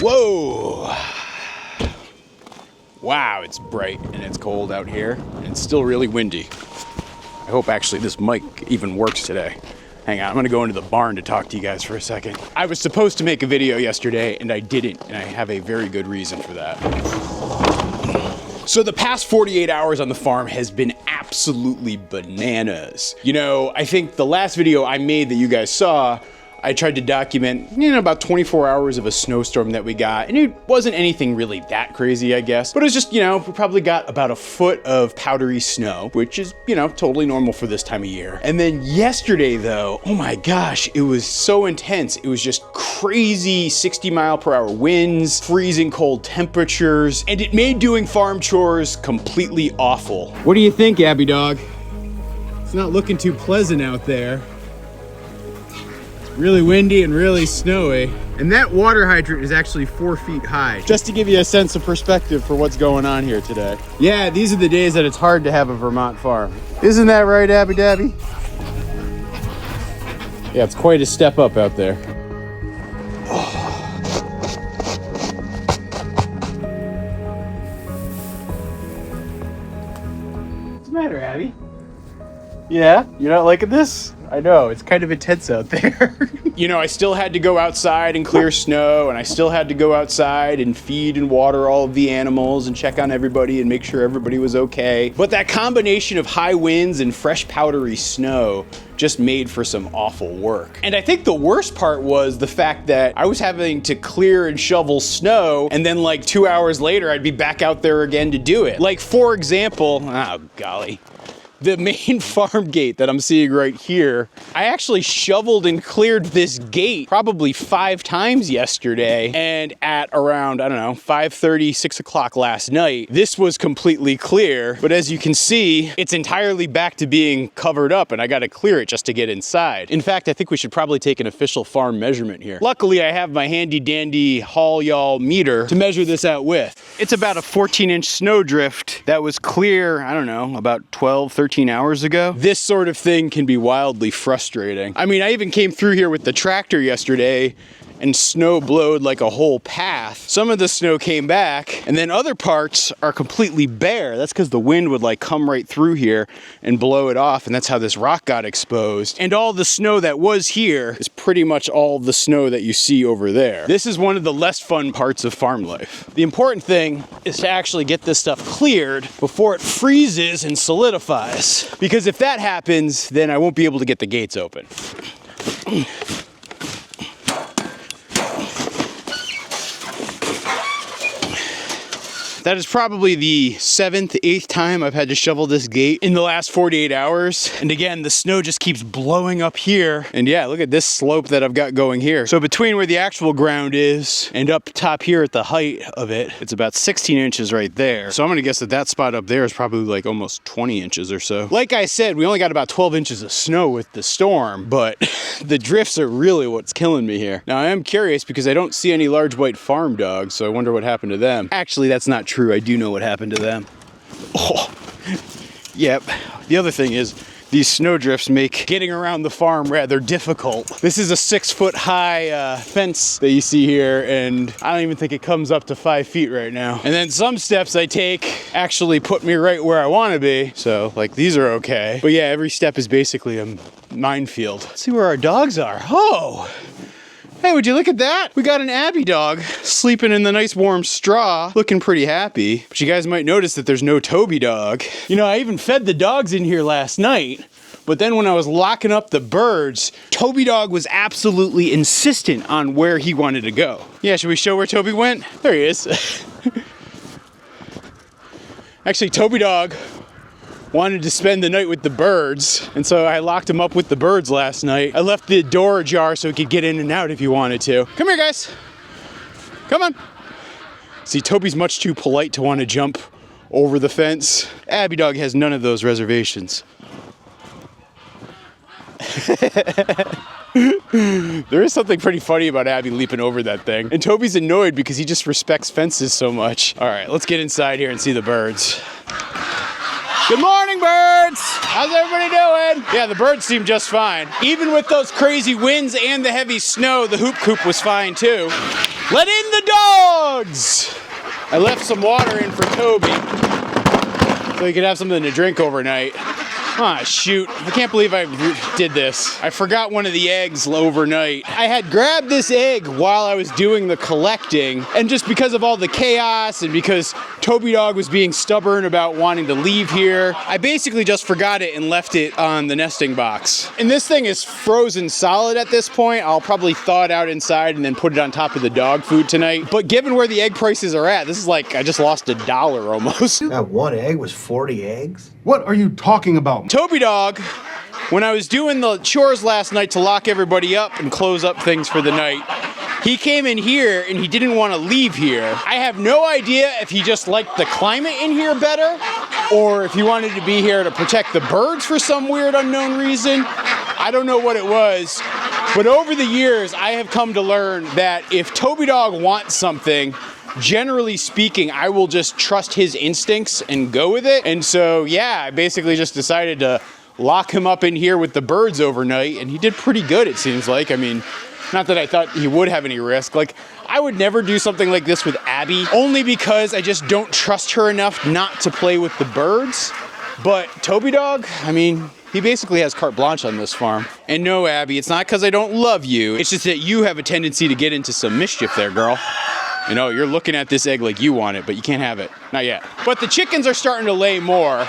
Whoa. Wow, it's bright and it's cold out here and it's still really windy. I hope actually this mic even works today. Hang on, I'm gonna go into the barn to talk to you guys for a second. I was supposed to make a video yesterday and I didn't, and I have a very good reason for that. So the past 48 hours on the farm has been absolutely bananas. You know, I think the last video I made that you guys saw, I tried to document, about 24 hours of a snowstorm that we got, and it wasn't anything really that crazy, I guess. But it was just, we probably got about a foot of powdery snow, which is, totally normal for this time of year. And then yesterday though, oh my gosh, it was so intense. It was just crazy 60-mile-per-hour winds, freezing cold temperatures, and it made doing farm chores completely awful. What do you think, Abby dog? It's not looking too pleasant out there. Really windy and really snowy. And that water hydrant is actually 4 feet high. Just to give you a sense of perspective for what's going on here today. Yeah, these are the days that it's hard to have a Vermont farm. Isn't that right, Abby Dabby? Yeah, it's quite a step up out there. What's the matter, Abby? Yeah, you're not liking this? I know, it's kind of intense out there. I still had to go outside and clear snow, and I still had to go outside and feed and water all of the animals and check on everybody and make sure everybody was okay. But that combination of high winds and fresh powdery snow just made for some awful work. And I think the worst part was the fact that I was having to clear and shovel snow, and then like 2 hours later, I'd be back out there again to do it. Like, for example, oh golly. The main farm gate that I'm seeing right here, I actually shoveled and cleared this gate probably 5 times yesterday, and at around, 5:30, 6 o'clock last night, this was completely clear. But as you can see, it's entirely back to being covered up, and I gotta clear it just to get inside. In fact, I think we should probably take an official farm measurement here. Luckily, I have my handy dandy haul y'all meter to measure this out with. It's about a 14-inch snowdrift that was clear, about 12, 13 hours ago. This sort of thing can be wildly frustrating. I mean, I even came through here with the tractor yesterday and snow blowed like a whole path. Some of the snow came back, and then other parts are completely bare. That's because the wind would like come right through here and blow it off, and that's how this rock got exposed. And all the snow that was here is pretty much all the snow that you see over there. This is one of the less fun parts of farm life. The important thing is to actually get this stuff cleared before it freezes and solidifies. Because if that happens, then I won't be able to get the gates open. That is probably the 7th, 8th time I've had to shovel this gate in the last 48 hours. And again, the snow just keeps blowing up here. And yeah, look at this slope that I've got going here. So between where the actual ground is and up top here at the height of it, it's about 16 inches right there. So I'm gonna guess that that spot up there is probably like almost 20 inches or so. Like I said, we only got about 12 inches of snow with the storm, but the drifts are really what's killing me here. Now I am curious because I don't see any large white farm dogs, so I wonder what happened to them. Actually, that's not true. I do know what happened to them. Oh, yep. The other thing is these snowdrifts make getting around the farm rather difficult. This is a 6-foot high fence that you see here, and I don't even think it comes up to 5 feet right now. And then some steps I take actually put me right where I want to be. So like these are okay. But yeah, every step is basically a minefield. Let's see where our dogs are. Oh! Hey, would you look at that? We got an Abby dog sleeping in the nice warm straw, looking pretty happy. But you guys might notice that there's no Toby dog. I even fed the dogs in here last night, but then when I was locking up the birds, Toby dog was absolutely insistent on where he wanted to go. Yeah, should we show where Toby went? There he is. Actually, Toby dog wanted to spend the night with the birds, and so I locked him up with the birds last night. I left the door ajar so he could get in and out if he wanted to. Come here, guys. Come on. See, Toby's much too polite to want to jump over the fence. Abby dog has none of those reservations. There is something pretty funny about Abby leaping over that thing. And Toby's annoyed because he just respects fences so much. All right, let's get inside here and see the birds. Good morning, birds! birds! How's everybody doing? Yeah, the birds seem just fine. Even with those crazy winds and the heavy snow, the hoop coop was fine too. Let in the dogs! I left some water in for Toby so he could have something to drink overnight. Ah, shoot. I can't believe I did this. I forgot one of the eggs overnight. I had grabbed this egg while I was doing the collecting, and just because of all the chaos and because Toby Dog was being stubborn about wanting to leave here, I basically just forgot it and left it on the nesting box. And this thing is frozen solid at this point. I'll probably thaw it out inside and then put it on top of the dog food tonight. But given where the egg prices are at, this is like, I just lost $1 almost. That one egg was 40 eggs? What are you talking about? Toby Dog, when I was doing the chores last night to lock everybody up and close up things for the night, he came in here and he didn't want to leave here. I have no idea if he just liked the climate in here better or if he wanted to be here to protect the birds for some weird unknown reason. I don't know what it was, but over the years I have come to learn that if Toby Dog wants something, generally speaking, I will just trust his instincts and go with it. And so, yeah, I basically just decided to lock him up in here with the birds overnight, and he did pretty good, it seems like. I mean, not that I thought he would have any risk. Like, I would never do something like this with Abby, only because I just don't trust her enough not to play with the birds. But Toby Dog, I mean, he basically has carte blanche on this farm. And no, Abby, it's not because I don't love you. It's just that you have a tendency to get into some mischief there, girl. You know, you're looking at this egg like you want it, but you can't have it. Not yet. But the chickens are starting to lay more.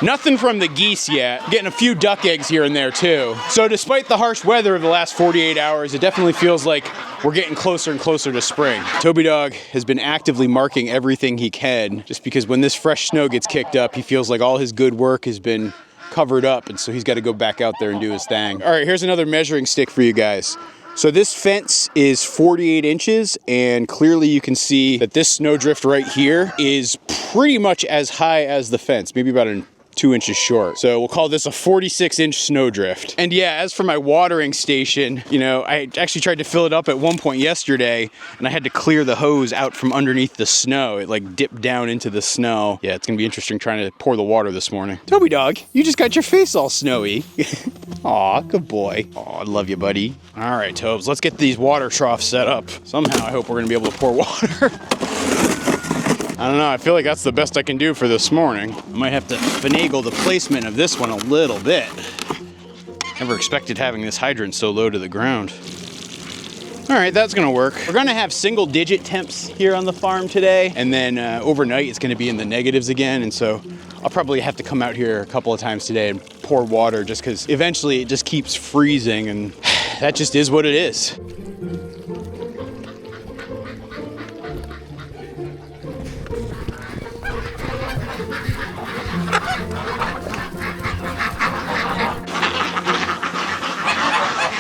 Nothing from the geese yet. Getting a few duck eggs here and there too. So despite the harsh weather of the last 48 hours, it definitely feels like we're getting closer and closer to spring. Toby Dog has been actively marking everything he can, just because when this fresh snow gets kicked up, he feels like all his good work has been covered up, and so he's got to go back out there and do his thing. All right, here's another measuring stick for you guys. So this fence is 48 inches, and clearly you can see that this snowdrift right here is pretty much as high as the fence, maybe about 2 inches short. So we'll call this a 46-inch snowdrift. And yeah, as for my watering station, you know, I actually tried to fill it up at one point yesterday, and I had to clear the hose out from underneath the snow. It like dipped down into the snow. Yeah, it's gonna be interesting trying to pour the water this morning. Toby Dog, you just got your face all snowy. Aw, good boy. Aw, I love you, buddy. All right, Tobes, let's get these water troughs set up. Somehow I hope we're gonna be able to pour water. I don't know, I feel like that's the best I can do for this morning. I might have to finagle the placement of this one a little bit. Never expected having this hydrant so low to the ground. All right, that's gonna work. We're gonna have single-digit temps here on the farm today, and then overnight it's gonna be in the negatives again, and so I'll probably have to come out here a couple of times today and pour water just because eventually it just keeps freezing, and that just is what it is.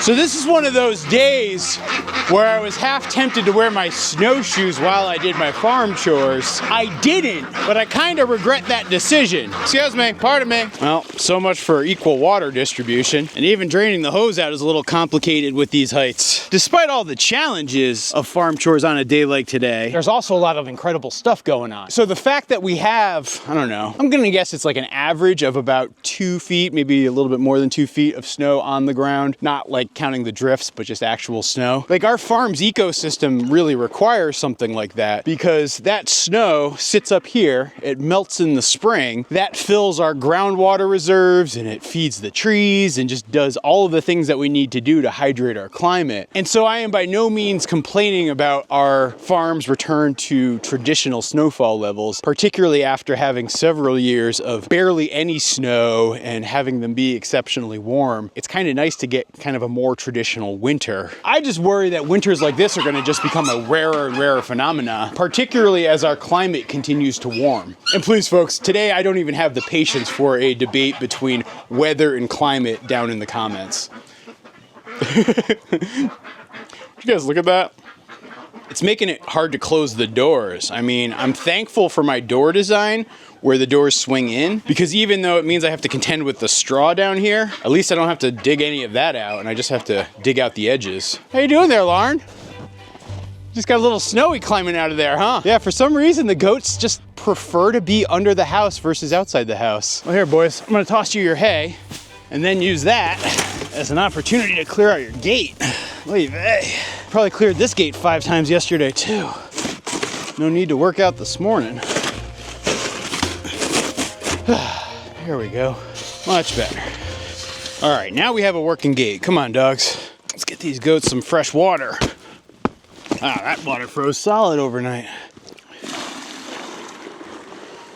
So this is one of those days where I was half tempted to wear my snowshoes while I did my farm chores. I didn't, but I kind of regret that decision. Excuse me, pardon me. Well, so much for equal water distribution. And even draining the hose out is a little complicated with these heights. Despite all the challenges of farm chores on a day like today, there's also a lot of incredible stuff going on. So the fact that we have, I don't know, I'm gonna guess it's like an average of about 2 feet, maybe a little bit more than 2 feet of snow on the ground, not like counting the drifts, but just actual snow. Like our farm's ecosystem really requires something like that because that snow sits up here, it melts in the spring, that fills our groundwater reserves and it feeds the trees and just does all of the things that we need to do to hydrate our climate. And so I am by no means complaining about our farm's return to traditional snowfall levels, particularly after having several years of barely any snow and having them be exceptionally warm. It's kind of nice to get kind of a more traditional winter. I just worry that winters like this are going to just become a rarer and rarer phenomena, particularly as our climate continues to warm. And please folks, today I don't even have the patience for a debate between weather and climate down in the comments. You guys look at that? It's making it hard to close the doors. I mean, I'm thankful for my door design where the doors swing in, because even though it means I have to contend with the straw down here, at least I don't have to dig any of that out and I just have to dig out the edges. How you doing there, Lauren? Just got a little snowy climbing out of there, huh? Yeah, for some reason, the goats just prefer to be under the house versus outside the house. Well, here, boys, I'm gonna toss you your hay and then use that as an opportunity to clear out your gate. Oy vey. Probably cleared this gate 5 times yesterday, too. No need to work out this morning. Here we go. Much better. All right, now we have a working gate. Come on, dogs. Let's get these goats some fresh water. Ah, that water froze solid overnight.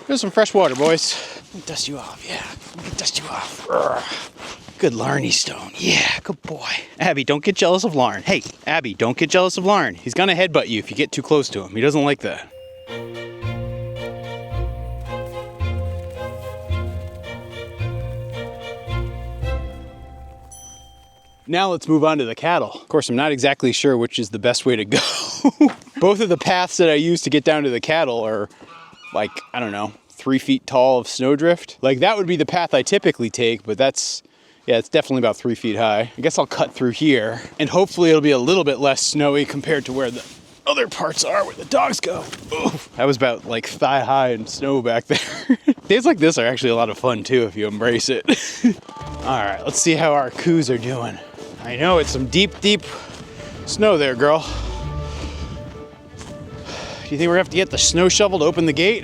Here's some fresh water, boys. Let me dust you off, yeah. Let me dust you off. Urgh. Good Larney Stone. Yeah, good boy. Abby, don't get jealous of Larn. Hey, Abby, don't get jealous of Larn. He's gonna headbutt you if you get too close to him. He doesn't like that. Now let's move on to the cattle. Of course, I'm not exactly sure which is the best way to go. Both of the paths that I use to get down to the cattle are like, I don't know, 3 feet tall of snowdrift. Like that would be the path I typically take, but that's, yeah, it's definitely about 3 feet high. I guess I'll cut through here and hopefully it'll be a little bit less snowy compared to where the other parts are where the dogs go. Oof. That was about like thigh high in snow back there. Days like this are actually a lot of fun too if you embrace it. All right, let's see how our coos are doing. I know it's some deep, deep snow there, girl. Do you think we're gonna have to get the snow shovel to open the gate?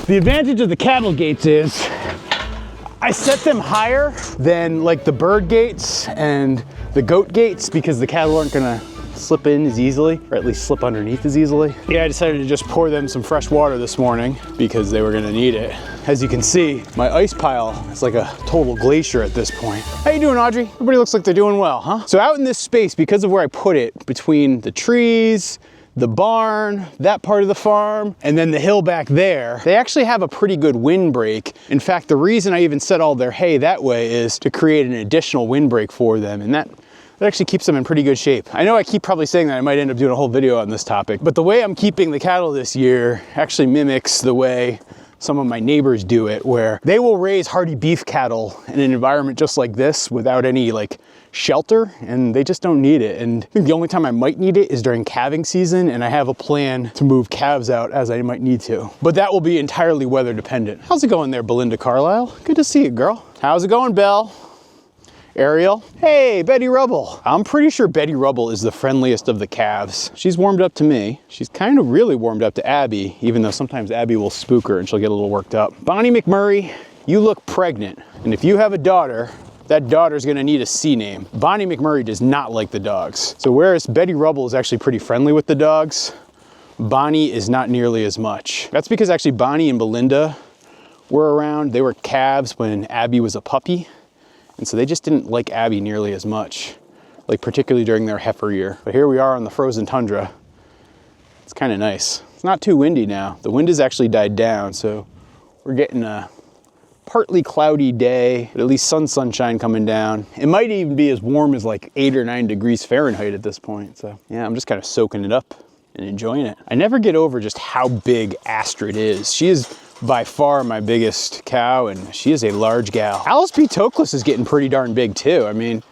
The advantage of the cattle gates is I set them higher than like the bird gates and the goat gates because the cattle aren't gonna slip in as easily, or at least slip underneath as easily. Yeah, I decided to just pour them some fresh water this morning because they were gonna need it. As you can see, my ice pile is like a total glacier at this point. How you doing, Audrey? Everybody looks like they're doing well, huh? So out in this space, because of where I put it, between the trees, the barn, that part of the farm, and then the hill back there, they actually have a pretty good windbreak. In fact, the reason I even set all their hay that way is to create an additional windbreak for them, and that actually keeps them in pretty good shape. I know I keep probably saying that I might end up doing a whole video on this topic, but the way I'm keeping the cattle this year actually mimics the way some of my neighbors do it, where they will raise hardy beef cattle in an environment just like this without any like shelter, and they just don't need it. And I think the only time I might need it is during calving season, and I have a plan to move calves out as I might need to. But that will be entirely weather dependent. How's it going there, Belinda Carlisle? Good to see you, girl. How's it going, Belle? Ariel? Hey, Betty Rubble. I'm pretty sure Betty Rubble is the friendliest of the calves. She's warmed up to me. She's kind of really warmed up to Abby, even though sometimes Abby will spook her and she'll get a little worked up. Bonnie McMurray, you look pregnant. And if you have a daughter, that daughter's gonna need a C name. Bonnie McMurray does not like the dogs. So whereas Betty Rubble is actually pretty friendly with the dogs, Bonnie is not nearly as much. That's because actually Bonnie and Belinda were around. They were calves when Abby was a puppy. And so they just didn't like Abby nearly as much, like particularly during their heifer year. But here we are on the frozen tundra. It's kind of nice. It's not too windy now. The wind has actually died down, so we're getting a partly cloudy day, but at least sunshine coming down. It might even be as warm as like 8 or 9 degrees Fahrenheit at this point. So yeah, I'm just kind of soaking it up and enjoying it. I never get over just how big Astrid is. She is by far my biggest cow, and she is a large gal. Alice B. Toklas is getting pretty darn big too. I mean,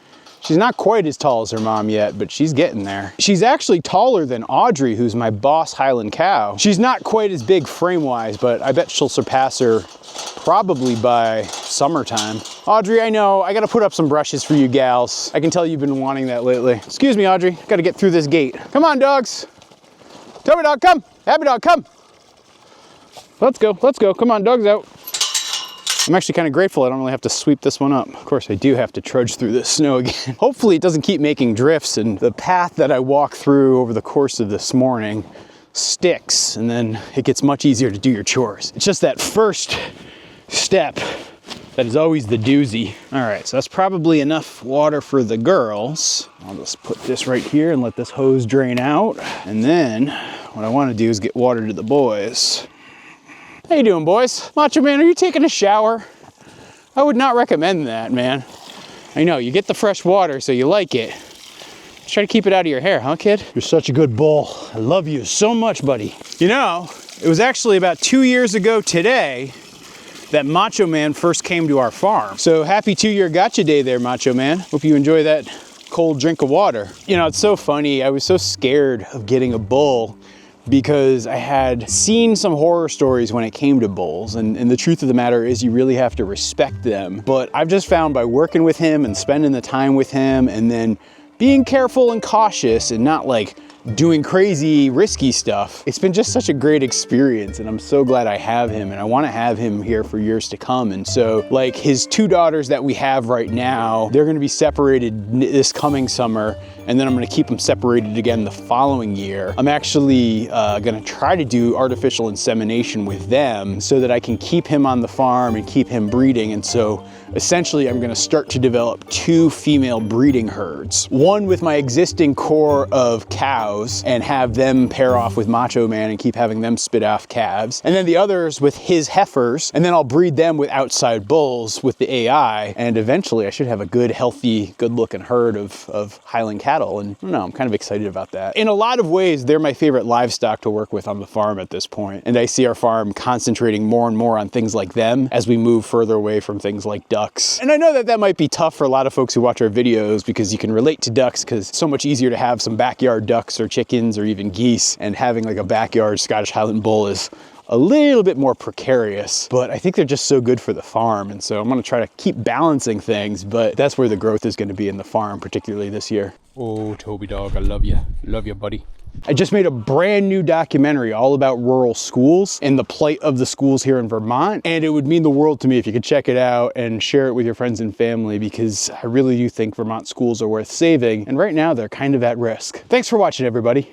she's not quite as tall as her mom yet, but she's getting there. She's actually taller than Audrey, who's my boss Highland cow. She's not quite as big frame-wise, but I bet she'll surpass her probably by summertime. Audrey, I know, I gotta put up some brushes for you gals. I can tell you've been wanting that lately. Excuse me, Audrey, gotta get through this gate. Come on, dogs. Toby dog, come. Abby dog, come. Let's go, come on, dogs out. I'm actually kind of grateful I don't really have to sweep this one up. Of course, I do have to trudge through this snow again. Hopefully it doesn't keep making drifts, and the path that I walked through over the course of this morning sticks, and then it gets much easier to do your chores. It's just that first step that is always the doozy. All right, so that's probably enough water for the girls. I'll just put this right here and let this hose drain out. And then what I want to do is get water to the boys. How you doing, boys? Macho Man, are you taking a shower? I would not recommend that, man. I know, you get the fresh water, so you like it. Just try to keep it out of your hair, huh, kid? You're such a good bull. I love you so much, buddy. You know, it was actually about 2 years ago today that Macho Man first came to our farm. So happy 2-year gotcha day there, Macho Man. Hope you enjoy that cold drink of water. You know, it's so funny. I was so scared of getting a bull because I had seen some horror stories when it came to bulls, and the truth of the matter is you really have to respect them. But I've just found by working with him and spending the time with him and then being careful and cautious and not like doing crazy risky stuff, it's been just such a great experience, and I'm so glad I have him, and I want to have him here for years to come. And so like his 2 daughters that we have right now, they're going to be separated this coming summer, and then I'm going to keep them separated again the following year. I'm actually going to try to do artificial insemination with them so that I can keep him on the farm and keep him breeding. And so essentially I'm going to start to develop 2 female breeding herds, one with my existing core of cows and have them pair off with Macho Man and keep having them spit off calves, and then the others with his heifers, and then I'll breed them with outside bulls with the AI, and eventually I should have a good, healthy, good-looking herd of Highland cattle. And I don't know, I'm kind of excited about that. In a lot of ways, they're my favorite livestock to work with on the farm at this point, and I see our farm concentrating more and more on things like them as we move further away from things like ducks. And I know that that might be tough for a lot of folks who watch our videos because you can relate to ducks because it's so much easier to have some backyard ducks or chickens or even geese, and having like a backyard Scottish Highland bull is a little bit more precarious, but I think they're just so good for the farm. And so I'm going to try to keep balancing things, but that's where the growth is going to be in the farm, particularly this year. Oh, Toby dog, I love you. Love you, buddy. I just made a brand new documentary all about rural schools and the plight of the schools here in Vermont. And it would mean the world to me if you could check it out and share it with your friends and family, because I really do think Vermont schools are worth saving. And right now they're kind of at risk. Thanks for watching, everybody.